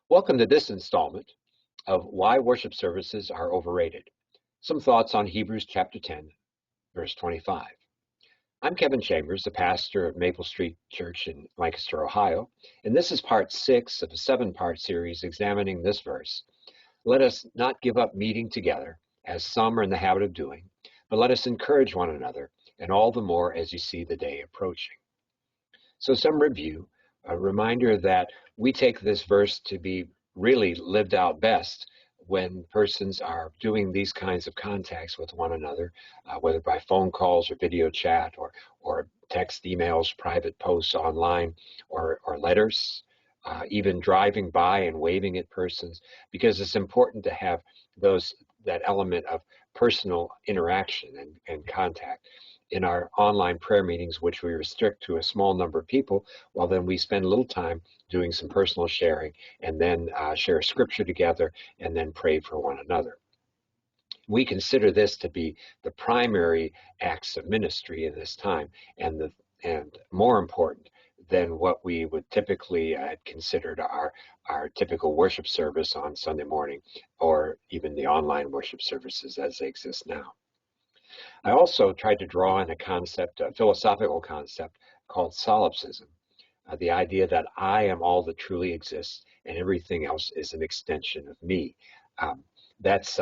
Welcome to this installment of Why Worship Services Are Overrated. Some thoughts on Hebrews chapter 10, verse 25. I'm Kevin Chambers, the pastor of Maple Street Church in Lancaster, Ohio, and this is part 6 of a 7-part series examining this verse. Let us not give up meeting together, as some are in the habit of doing, but let us encourage one another, and all the more as you see the day approaching. So some review, a reminder that we take this verse to be really lived out best when persons are doing these kinds of contacts with one another, whether by phone calls or video chat or text, emails, private posts online, or letters, even driving by and waving at persons, because it's important to have that element of personal interaction and contact. In our online prayer meetings, which we restrict to a small number of people, well, then we spend a little time doing some personal sharing and then share scripture together and then pray for one another. We consider this to be the primary acts of ministry in this time, and more important than what we would typically consider our typical worship service on Sunday morning, or even the online worship services as they exist now. I also tried to draw in a philosophical concept called solipsism, the idea that I am all that truly exists and everything else is an extension of me. Um, that's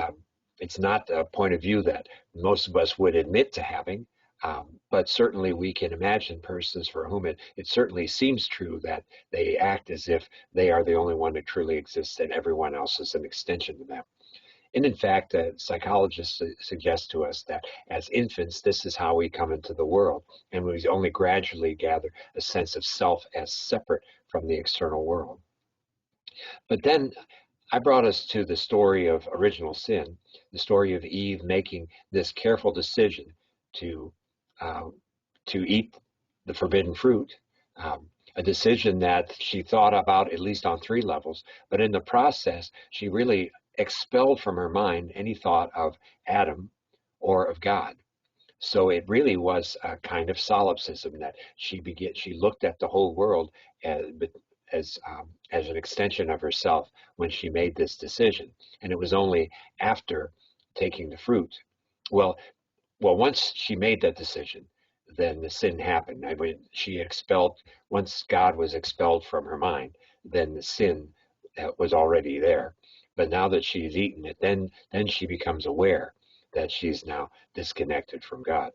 It's not a point of view that most of us would admit to having, but certainly we can imagine persons for whom it certainly seems true that they act as if they are the only one that truly exists and everyone else is an extension of them. And in fact, psychologists suggest to us that as infants, this is how we come into the world, and we only gradually gather a sense of self as separate from the external world. But then I brought us to the story of original sin, the story of Eve making this careful decision to uh, to eat the forbidden fruit, a decision that she thought about at least on 3 levels, but in the process, she really expelled from her mind any thought of Adam or of God. So it really was a kind of solipsism that she looked at the whole world as as an extension of herself when she made this decision, and it was only after taking the fruit. Well, once she made that decision, then the sin happened. I mean, once God was expelled from her mind, then the sin was already there. But now that she's eaten it, then she becomes aware that she's now disconnected from God.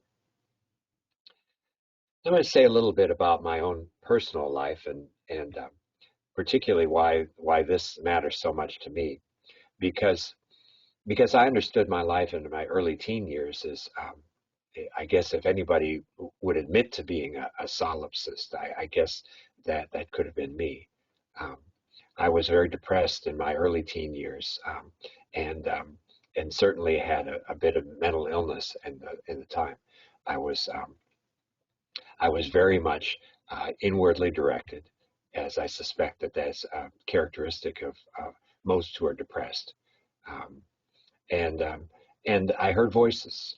I'm going to say a little bit about my own personal life and particularly why this matters so much to me, because I understood my life in my early teen years as I guess if anybody would admit to being a solipsist, I guess that could have been me. Um, I was very depressed in my early teen years, and and certainly had a bit of mental illness in the time. I was um, I was very much inwardly directed, as I suspect that's characteristic of most who are depressed. Um, and I heard voices,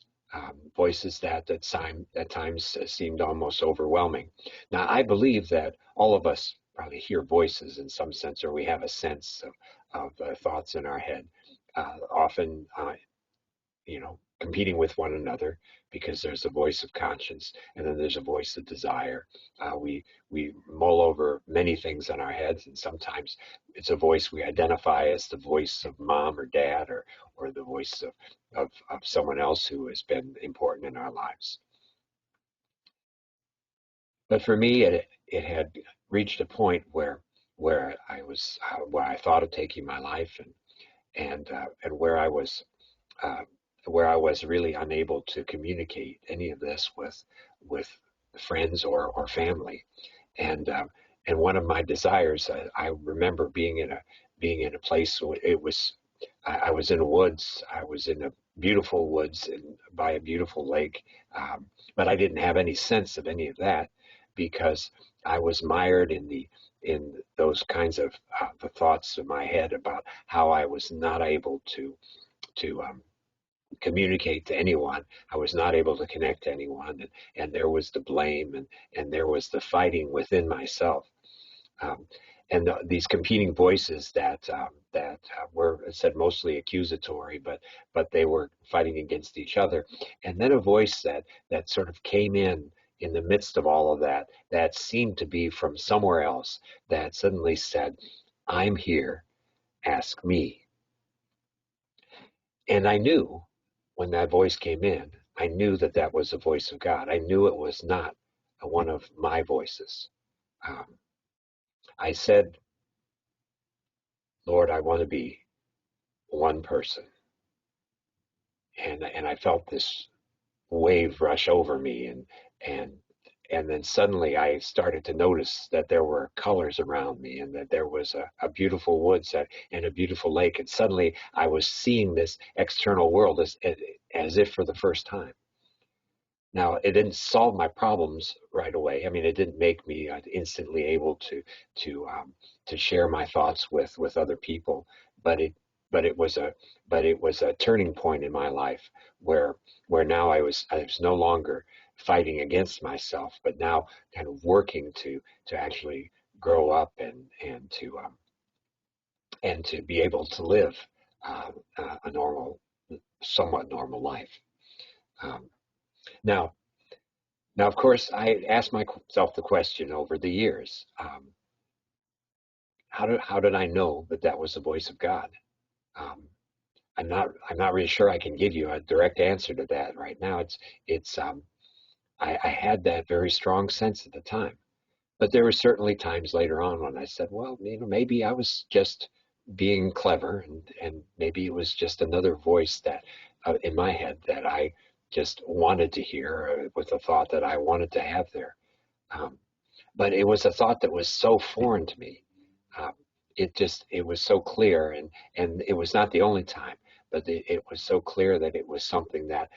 voices that at times seemed almost overwhelming. Now, I believe that all of us probably hear voices in some sense, or we have a sense of thoughts in our head, often competing with one another, because there's a voice of conscience and then there's a voice of desire. We mull over many things in our heads, and sometimes it's a voice we identify as the voice of mom or dad, or the voice of someone else who has been important in our lives. But for me, it had reached a point where I thought of taking my life, and uh, where I was really unable to communicate any of this with friends or family. And one of my desires, I remember being in a place where I was in the woods. I was in a beautiful woods and by a beautiful lake, but I didn't have any sense of any of that, because I was mired in those kinds of the thoughts in my head about how I was not able to communicate to anyone. I was not able to connect to anyone, and there was the blame, and there was the fighting within myself. Um, and these competing voices that were said mostly accusatory, but they were fighting against each other. And then a voice that sort of came in the midst of all of that, that seemed to be from somewhere else, that suddenly said, "I'm here, ask me." And I knew when that voice came in, I knew that that was the voice of God. I knew it was not one of my voices. Um, I said, "Lord, I want to be one person." And I felt this wave rush over me, and and then suddenly I started to notice that there were colors around me, and that there was a beautiful woods and a beautiful lake, and suddenly I was seeing this external world as if for the first time. Now, it didn't solve my problems right away. I mean, it didn't make me instantly able to um, to share my thoughts with other people, but it was a turning point in my life where now I was no longer fighting against myself, but now kind of working to actually grow up and to be able to live uh, a normal, somewhat normal life. Um, now, Now, of course, I asked myself the question over the years: how did I know that that was the voice of God? Um, I'm not really sure I can give you a direct answer to that right now. It's I had that very strong sense at the time, but there were certainly times later on when I said, well, maybe I was just being clever, and maybe it was just another voice that in my head that I just wanted to hear, with a thought that I wanted to have there. Um, but it was a thought that was so foreign to me. Um, it was so clear, and it was not the only time, but it was so clear that it was something that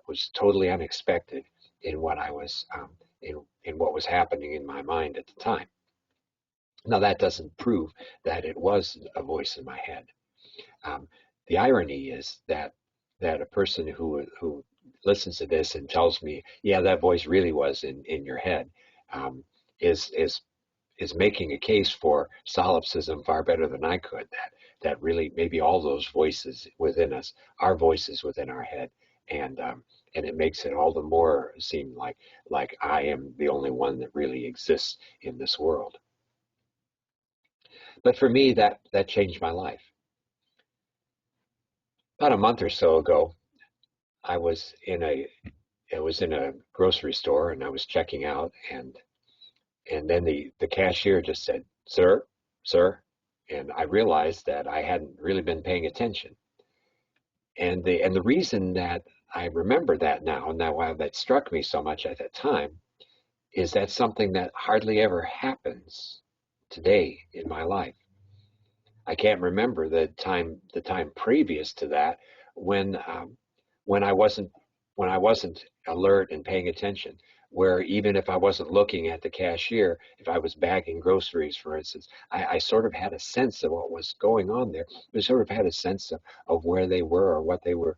was totally unexpected in what I was in what was happening in my mind at the time. Now that doesn't prove that it was a voice in my head. Um, the irony is that a person who listens to this and tells me, yeah, that voice really was in your head, um, is is is making a case for solipsism far better than I could. That really maybe all those voices within us are voices within our head, and and it makes it all the more seem like I am the only one that really exists in this world. But for me, that changed my life. About a month or so ago, I was in a I was in a grocery store, and I was checking out, and then the cashier just said, "Sir, sir," and I realized that I hadn't really been paying attention. And the reason that I remember that now, and that why that struck me so much at that time, is that something that hardly ever happens today in my life. I can't remember the time previous to that when when I wasn't when I wasn't alert and paying attention. Where even if I wasn't looking at the cashier, if I was bagging groceries, for instance, I sort of had a sense of what was going on there. I sort of had a sense of where they were or what they were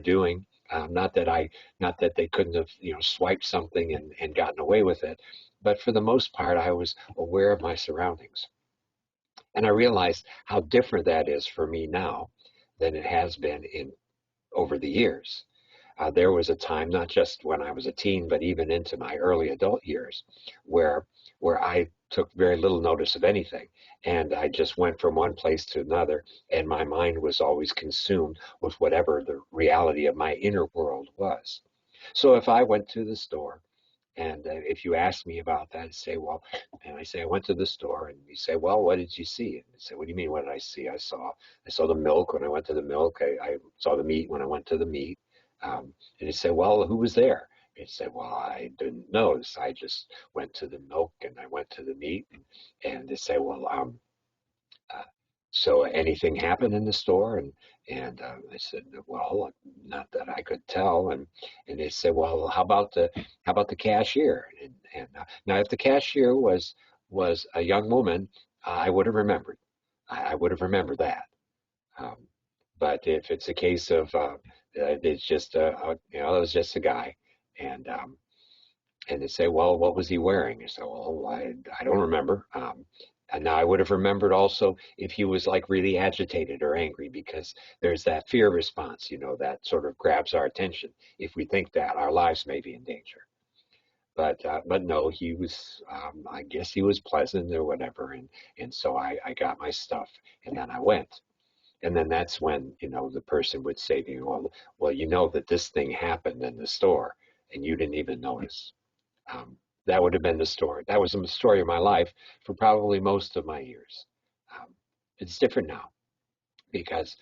doing. Not that they couldn't have swiped something and gotten away with it, but for the most part, I was aware of my surroundings. And I realized how different that is for me now than it has been in over the years. There was a time, not just when I was a teen, but even into my early adult years, where I took very little notice of anything, and I just went from one place to another, and my mind was always consumed with whatever the reality of my inner world was. So if I went to the store, and if you ask me about that, and I say I went to the store, and you say, well, what did you see? And I say, what do you mean? What did I see? I saw the milk when I went to the milk. I saw the meat when I went to the meat. And you say, well, who was there? And you say, well, I didn't notice. I just went to the milk and I went to the meat. And they say, well, uh, so anything happened in the store? And I said, well, not that I could tell. And they said, well, how about the cashier? And now, if the cashier was a young woman, I would have remembered. I would have remembered that. Um, but if it's a case of it's just it was just a guy, and and they say, well, what was he wearing? I say, well, I don't remember. And now I would have remembered also if he was like really agitated or angry, because there's that fear response, that sort of grabs our attention if we think that our lives may be in danger. But no, he was. I guess he was pleasant or whatever, and so I got my stuff, and then I went. And then that's when, the person would say to you, well, you know that this thing happened in the store and you didn't even notice. That would have been the story. That was the story of my life for probably most of my years. Um, it's different now because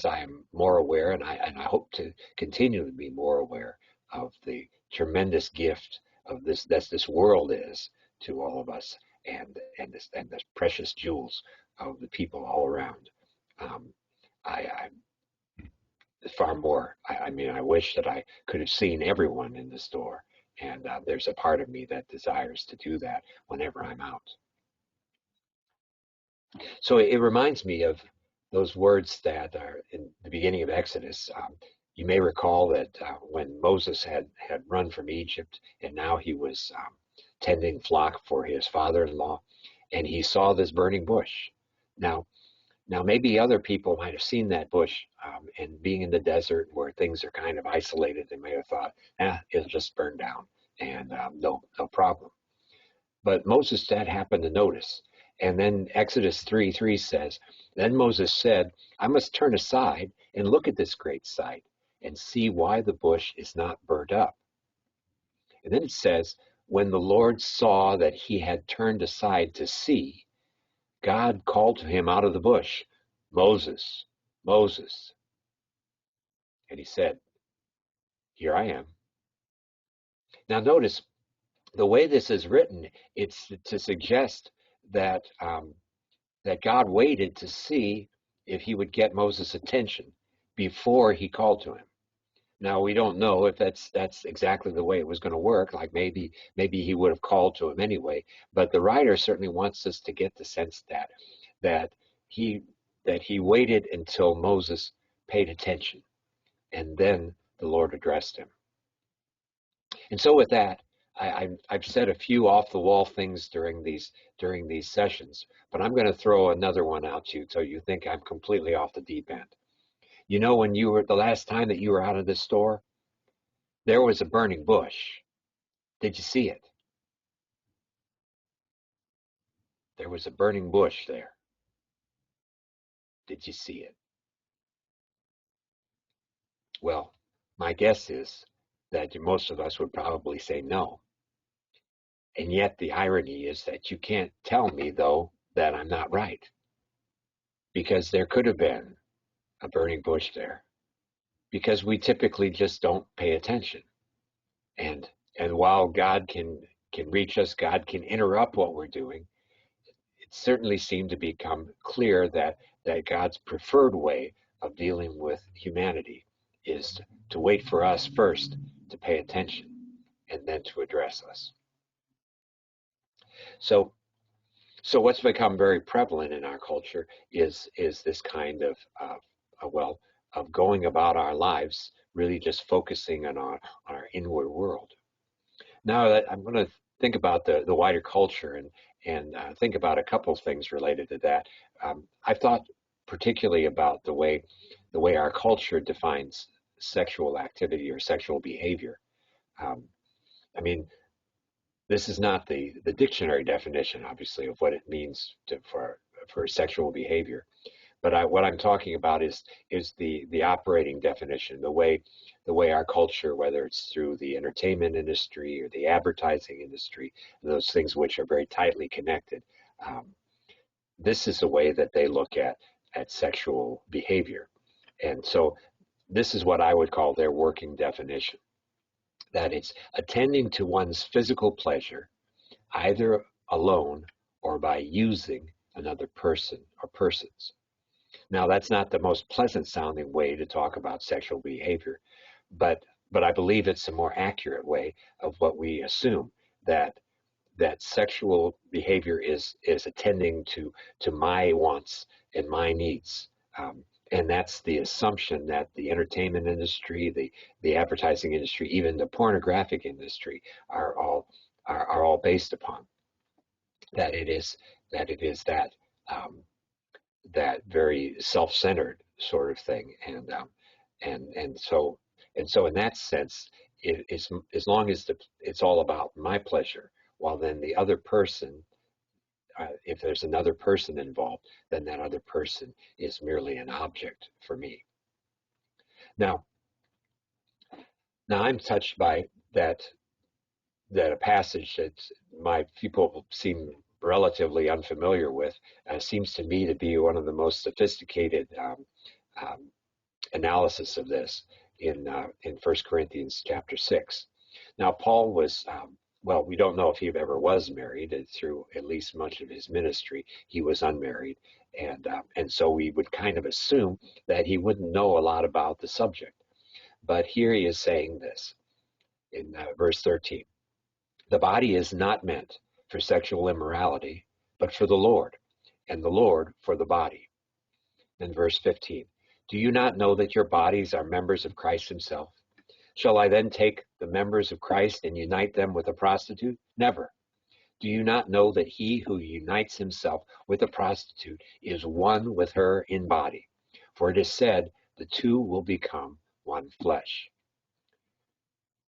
I am more aware, and I hope to continue to be more aware of the tremendous gift of this world is to all of us, and this precious jewels of the people all around. Um, I far more. I mean, I wish that I could have seen everyone in the store, and there's a part of me that desires to do that whenever I'm out. So it reminds me of those words that are in the beginning of Exodus. You may recall that when Moses had run from Egypt, and now he was tending flock for his father-in-law, and he saw this burning bush. Now, Now, maybe other people might have seen that bush, and being in the desert where things are kind of isolated, they may have thought, it'll just burn down, and no problem. But Moses did happen to notice. And then Exodus 3:3 says, then Moses said, I must turn aside and look at this great sight and see why the bush is not burnt up. And then it says, when the Lord saw that he had turned aside to see, God called to him out of the bush, Moses, Moses. And he said, here I am. Now notice the way this is written, it's to suggest that that God waited to see if he would get Moses' attention before he called to him. Now we don't know if that's exactly the way it was going to work. Like maybe he would have called to him anyway. But the writer certainly wants us to get the sense that he that he waited until Moses paid attention, and then the Lord addressed him. And so with that, I've said a few off the wall things during these sessions, but I'm going to throw another one out to you so you think I'm completely off the deep end. You know, when you were the last time that you were out of the store, there was a burning bush. Did you see it? There was a burning bush there. Did you see it? Well, my guess is that most of us would probably say no. And yet the irony is that you can't tell me, though, that I'm not right. Because there could have been a burning bush there. Because we typically just don't pay attention. And while God can reach us, God can interrupt what we're doing, it certainly seemed to become clear that God's preferred way of dealing with humanity is to wait for us first to pay attention and then to address us. So what's become very prevalent in our culture is this kind of well, of going about our lives really just focusing on our inward world. Now that I'm going to think about the wider culture and think about a couple of things related to that. I've thought particularly about the way our culture defines sexual activity or sexual behavior. Um, I mean, this is not the dictionary definition, obviously, of what it means for sexual behavior. But what I'm talking about is the operating definition, the way our culture, whether it's through the entertainment industry or the advertising industry, those things which are very tightly connected. Um, this is the way that they look at sexual behavior, and so this is what I would call their working definition. That it's attending to one's physical pleasure, either alone or by using another person or persons. Now, that's not the most pleasant sounding way to talk about sexual behavior, but I believe it's a more accurate way of what we assume that sexual behavior is attending to my wants and my needs. And that's the assumption that the entertainment industry, the advertising industry, even the pornographic industry are all based upon. That that it is um, that very self-centered sort of thing, and so in that sense, it's as long as it's all about my pleasure, well then the other person, if there's another person involved, then that other person is merely an object for me. Now, I'm touched by a passage that my people seem relatively unfamiliar with, seems to me to be one of the most sophisticated um, analysis of this in 1 Corinthians chapter 6. Now, Paul was, well, we don't know if he ever was married. Through at least much of his ministry, he was unmarried. And so we would kind of assume that he wouldn't know a lot about the subject. But here he is saying this in verse 13. The body is not meant for sexual immorality, but for the Lord, and the Lord for the body. In verse 15, do you not know that your bodies are members of Christ himself? Shall I then take the members of Christ and unite them with a prostitute? Never. Do you not know that he who unites himself with a prostitute is one with her in body? For it is said, the two will become one flesh.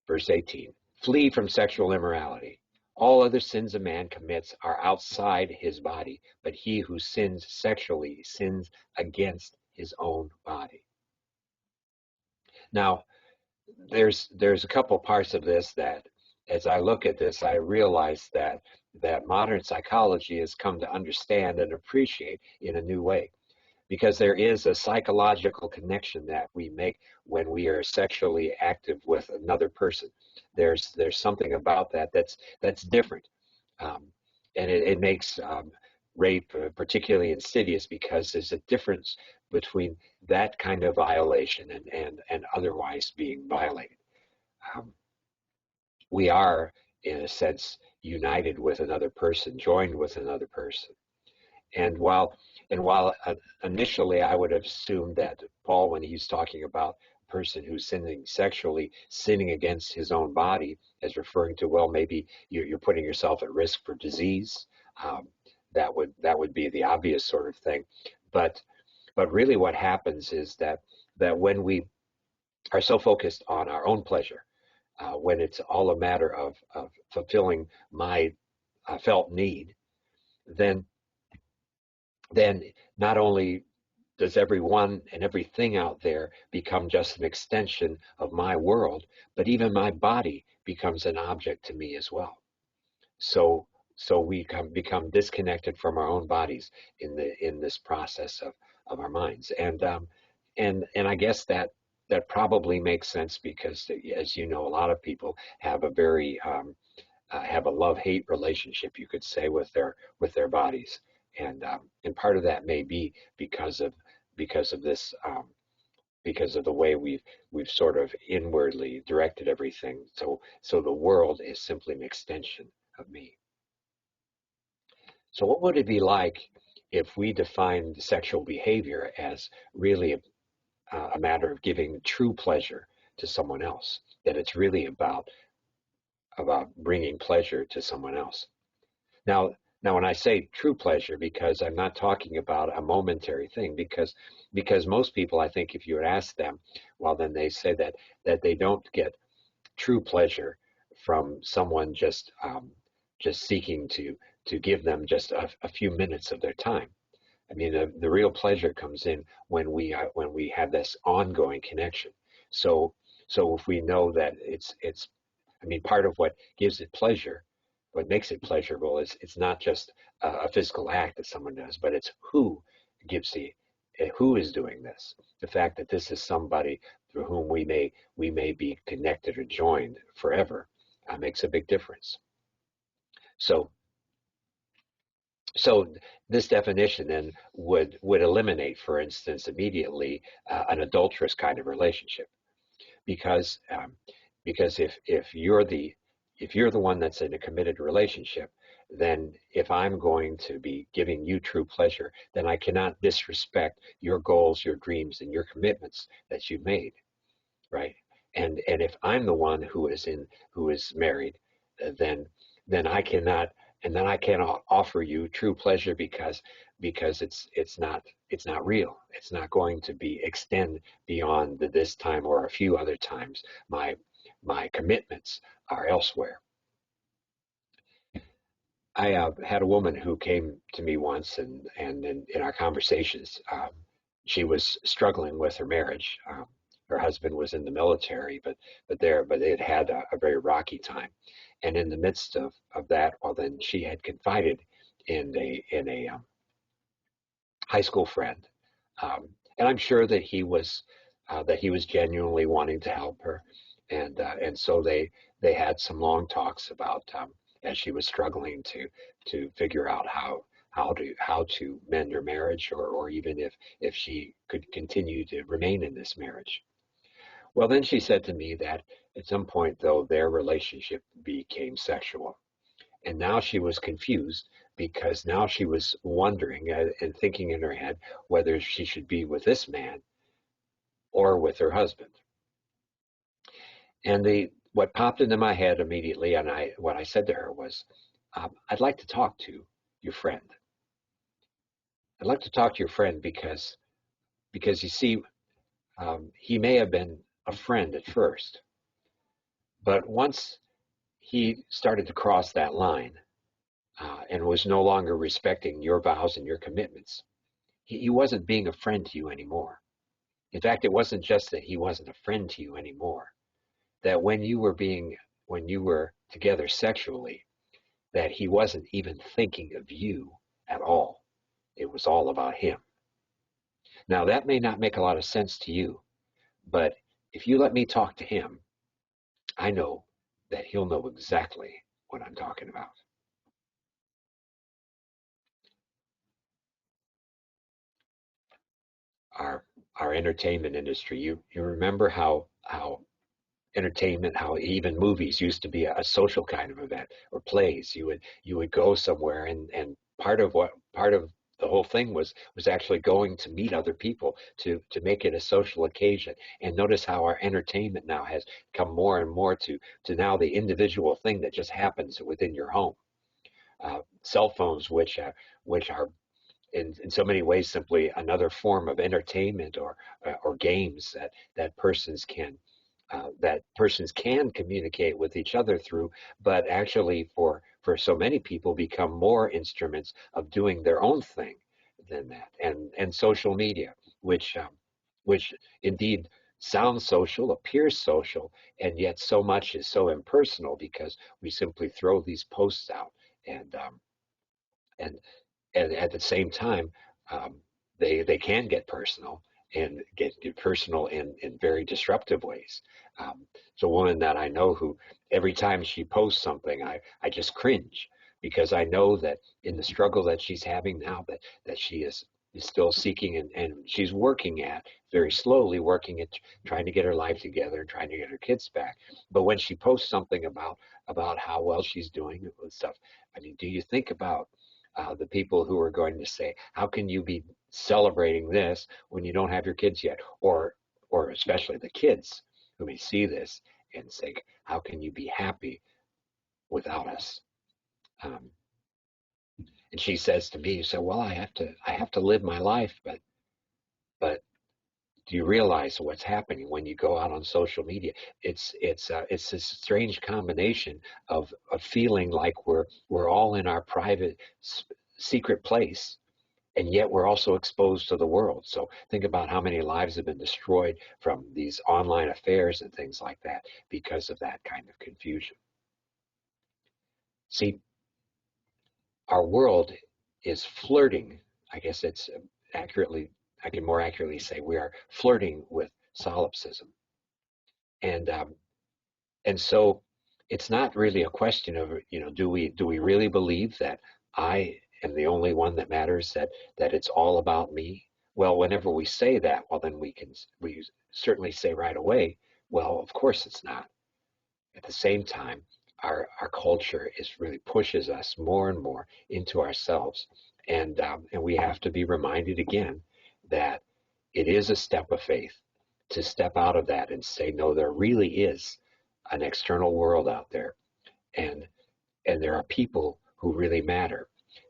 Verse 18, flee from sexual immorality. All other sins a man commits are outside his body, but he who sins sexually sins against his own body. Now, there's a couple parts of this that, as I look at this, I realize that modern psychology has come to understand and appreciate in a new way, because there is a psychological connection that we make when we are sexually active with another person. There's something about that's different, and it makes rape particularly insidious, because there's a difference between that kind of violation and otherwise being violated. Um, we are, in a sense, united with another person, joined with another person. And while initially I would have assumed that Paul, when he's talking about a person who's sinning sexually, sinning against his own body, is referring to, well, maybe you're putting yourself at risk for disease. Um, that would be the obvious sort of thing. But really, what happens is that when we are so focused on our own pleasure, when it's all a matter of fulfilling my felt need, then not only does everyone and everything out there become just an extension of my world, but even my body becomes an object to me as well. So we become disconnected from our own bodies in this process of our minds, and I guess that probably makes sense, because, as you know, a lot of people have a very have a love-hate relationship, you could say, with their bodies, and part of that may be because of this, because of the way we've sort of inwardly directed everything. So the world is simply an extension of me. So what would it be like if we defined sexual behavior as really a matter of giving true pleasure to someone else? That it's really about bringing pleasure to someone else. Now, when I say true pleasure, because I'm not talking about a momentary thing, because most people, I think, if you would ask them, well, then they say that they don't get true pleasure from someone just seeking to give them just a few minutes of their time. I mean, the real pleasure comes in when we have this ongoing connection. So if we know that it's I mean, part of what gives it pleasure, what makes it pleasurable, is it's not just a physical act that someone does, but it's who gives who is doing this. The fact that this is somebody through whom we may be connected or joined forever makes a big difference. So this definition then would eliminate, for instance, immediately an adulterous kind of relationship, because if you're the one that's in a committed relationship, then if I'm going to be giving you true pleasure, then I cannot disrespect your goals, your dreams, and your commitments that you've made, right? And if I'm the one who is married, then I cannot and then I cannot offer you true pleasure because it's not real. It's not going to be extend beyond this time or a few other times. My commitments are elsewhere. I had a woman who came to me once, and in our conversations, she was struggling with her marriage. Her husband was in the military, but they had had a very rocky time, and in the midst of that, well, then she had confided in a high school friend, and I'm sure that he was genuinely wanting to help her, and so they had some long talks about as she was struggling to figure out how to mend her marriage, or even if she could continue to remain in this marriage. Well, then she said to me that at some point, though, their relationship became sexual. And now she was confused because now she was wondering and thinking in her head whether she should be with this man or with her husband. And what popped into my head immediately, and what I said to her was, I'd like to talk to your friend. I'd like to talk to your friend because you see, he may have been a friend at first, but once he started to cross that line and was no longer respecting your vows and your commitments, he wasn't being a friend to you anymore. In fact, it wasn't just that he wasn't a friend to you anymore, that when you were together sexually, that he wasn't even thinking of you at all. It was all about him. Now, that may not make a lot of sense to you, but if you let me talk to him, I know that he'll know exactly what I'm talking about. Our our entertainment industry. You remember how entertainment, how even movies used to be a social kind of event, or plays. You would go somewhere, and part of the whole thing was actually going to meet other people to make it a social occasion. And notice how our entertainment now has come more and more to now the individual thing that just happens within your home. Cell phones, which are in so many ways simply another form of entertainment, or games that persons can communicate with each other through, but actually for so many people become more instruments of doing their own thing than that. And social media, which indeed sounds social, appears social, and yet so much is so impersonal because we simply throw these posts out, and and and at the same time, um, they can get personal, and get personal in very disruptive ways. It's a woman that I know who every time she posts something, I just cringe, because I know that in the struggle that she's having now, that she is still seeking, and she's working at very slowly working at trying to get her life together and trying to get her kids back. But when she posts something about how well she's doing with stuff, I mean, do you think about the people who are going to say, "How can you be celebrating this when you don't have your kids yet?" Or especially the kids who may see this and say, "How can you be happy without us?" Um, and she says to me, "So, well, I have to live my life, but do you realize what's happening when you go out on social media? It's a strange combination of feeling like we're all in our private secret place, and yet we're also exposed to the world." So think about how many lives have been destroyed from these online affairs and things like that because of that kind of confusion. See, our world is flirting. I guess it's accurately, I can more accurately say we are flirting with solipsism. And so it's not really a question of, do we really believe that I am the only one that matters, that it's all about me? Well, whenever we say that, well, then we certainly say right away, well, of course it's not. At the same time, our culture is really pushes us more and more into ourselves, and we have to be reminded again that it is a step of faith to step out of that and say, no, there really is an external world out there, and and there are people who really matter.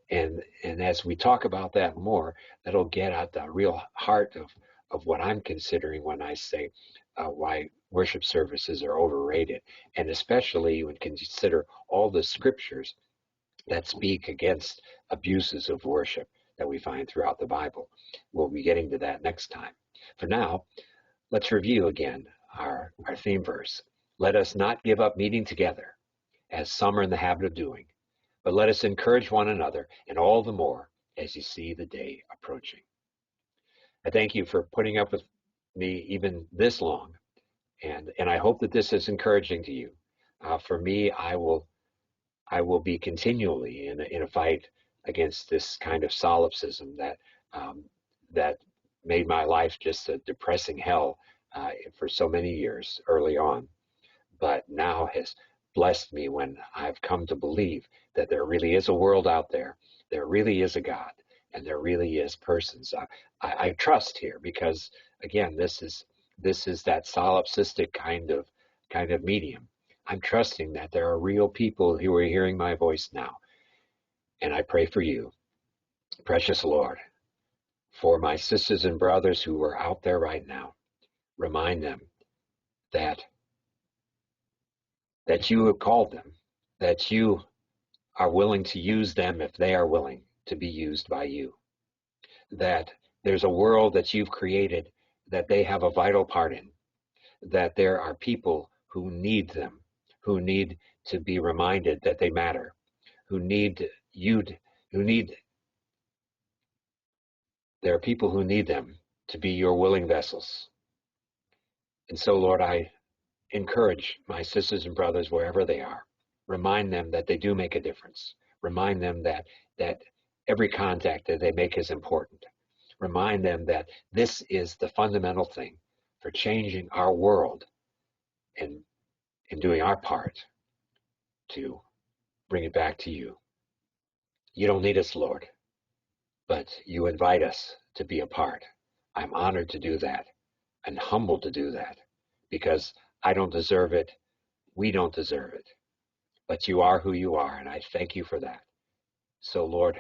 And as we talk about that more, that'll get at the real heart of what I'm considering when I say why worship services are overrated, and especially when consider all the scriptures that speak against abuses of worship that we find throughout the Bible. We'll be getting to that next time. For now, let's review again our theme verse. Let us not give up meeting together, as some are in the habit of doing, but let us encourage one another, and all the more as you see the day approaching. I thank you for putting up with me even this long, and I hope that this is encouraging to you. For me, I will be continually in a fight against this kind of solipsism that made my life just a depressing hell for so many years early on, but now has blessed me when I've come to believe that there really is a world out there, there really is a God, and there really is persons. I trust here because again, this is that solipsistic kind of medium. I'm trusting that there are real people who are hearing my voice now, and I pray for you, precious Lord, for my sisters and brothers who are out there right now. Remind them that you have called them, that you are willing to use them if they are willing to be used by you, that there's a world that you've created that they have a vital part in, that there are people who need them, who need to be reminded that they matter, who need you, there are people who need them to be your willing vessels. And so, Lord, I encourage my sisters and brothers wherever they are. Remind them that they do make a difference. Remind them that every contact that they make is important. Remind them that this is the fundamental thing for changing our world and in doing our part to bring it back to you. You don't need us, Lord, but you invite us to be a part. I'm honored to do that and humbled to do that because I don't deserve it. We don't deserve it. But you are who you are, and I thank you for that. So, Lord,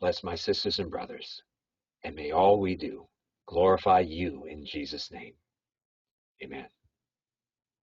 bless my sisters and brothers, and may all we do glorify you in Jesus' name. Amen.